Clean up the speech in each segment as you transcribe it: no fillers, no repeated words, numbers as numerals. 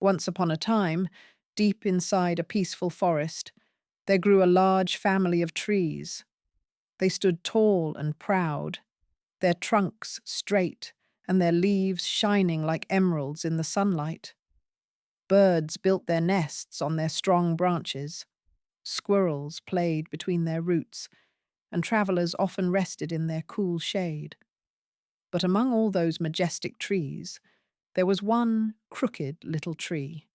Once upon a time, deep inside a peaceful forest, there grew a large family of trees. They stood tall and proud, their trunks straight and their leaves shining like emeralds in the sunlight. Birds built their nests on their strong branches. Squirrels played between their roots, and travelers often rested in their cool shade. But among all those majestic trees, there was one crooked little tree.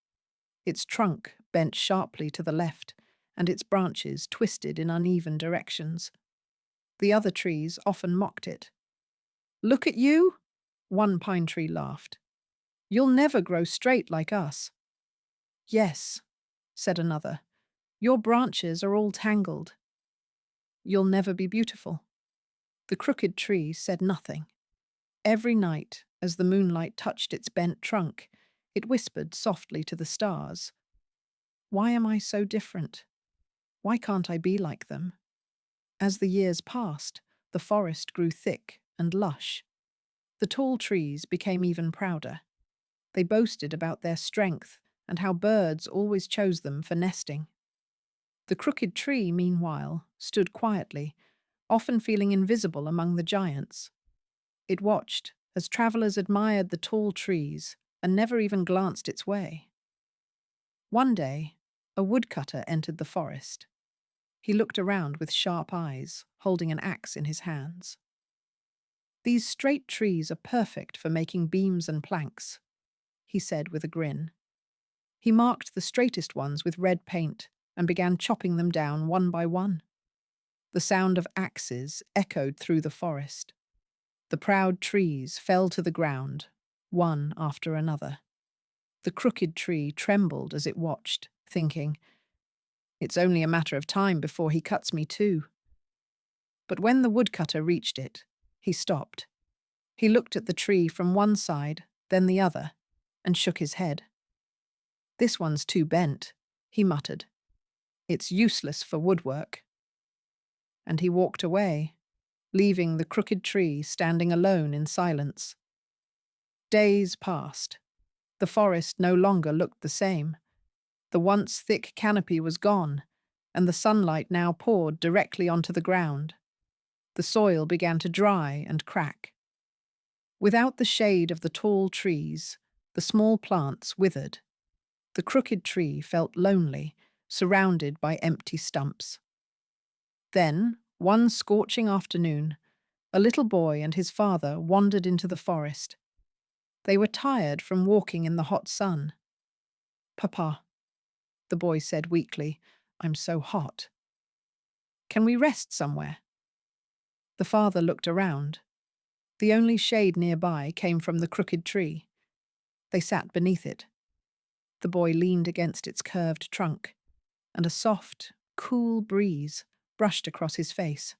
Its trunk bent sharply to the left, and its branches twisted in uneven directions. The other trees often mocked it. "Look at you," one pine tree laughed. "You'll never grow straight like us." "Yes," said another, "your branches are all tangled. You'll never be beautiful." The crooked tree said nothing. Every night, as the moonlight touched its bent trunk, it whispered softly to the stars, "Why am I so different? Why can't I be like them?" As the years passed, the forest grew thick and lush. The tall trees became even prouder. They boasted about their strength and how birds always chose them for nesting. The crooked tree, meanwhile, stood quietly, often feeling invisible among the giants. It watched as travelers admired the tall trees and never even glanced its way. One day, a woodcutter entered the forest. He looked around with sharp eyes, holding an axe in his hands. "These straight trees are perfect for making beams and planks," he said with a grin. He marked the straightest ones with red paint and began chopping them down one by one. The sound of axes echoed through the forest. The proud trees fell to the ground, one after another. The crooked tree trembled as it watched, thinking, "It's only a matter of time before he cuts me too." But when the woodcutter reached it, he stopped. He looked at the tree from one side, then the other, and shook his head. "This one's too bent," he muttered. "It's useless for woodwork." And he walked away, leaving the crooked tree standing alone in silence. Days passed. The forest no longer looked the same. The once thick canopy was gone, and the sunlight now poured directly onto the ground. The soil began to dry and crack. Without the shade of the tall trees, the small plants withered. The crooked tree felt lonely, surrounded by empty stumps. Then, one scorching afternoon, a little boy and his father wandered into the forest. They were tired from walking in the hot sun. "Papa," the boy said weakly, "I'm so hot. Can we rest somewhere?" The father looked around. The only shade nearby came from the crooked tree. They sat beneath it. The boy leaned against its curved trunk, and a soft, cool breeze brushed across his face.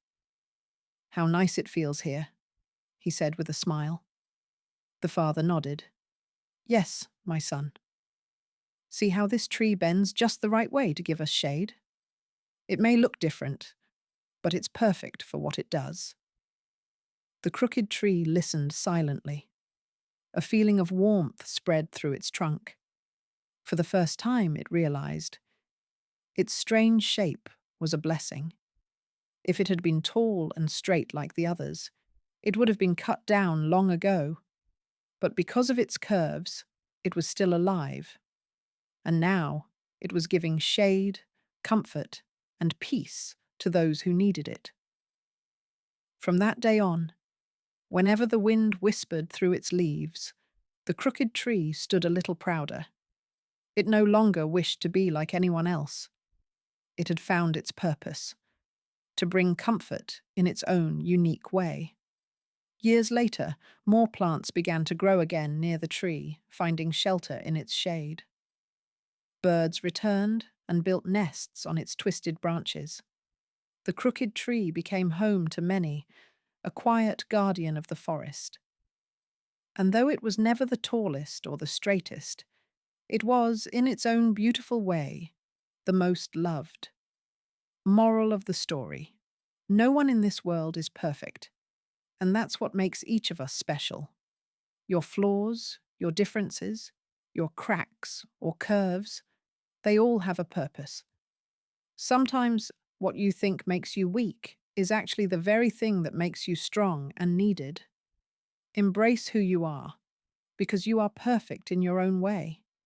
"How nice it feels here," he said with a smile. The father nodded. "Yes, my son. See how this tree bends just the right way to give us shade? It may look different, but it's perfect for what it does." The crooked tree listened silently. A feeling of warmth spread through its trunk. For the first time, it realized its strange shape was a blessing. If it had been tall and straight like the others, it would have been cut down long ago. But because of its curves, it was still alive. And now it was giving shade, comfort, and peace to those who needed it. From that day on, whenever the wind whispered through its leaves, the crooked tree stood a little prouder. It no longer wished to be like anyone else. It had found its purpose, to bring comfort in its own unique way. Years later, more plants began to grow again near the tree, finding shelter in its shade. Birds returned and built nests on its twisted branches. The crooked tree became home to many, a quiet guardian of the forest. And though it was never the tallest or the straightest, it was, in its own beautiful way, the most loved. Moral of the story: no one in this world is perfect, and that's what makes each of us special. Your flaws, your differences, your cracks or curves, they all have a purpose. Sometimes what you think makes you weak is actually the very thing that makes you strong and needed. Embrace who you are, because you are perfect in your own way.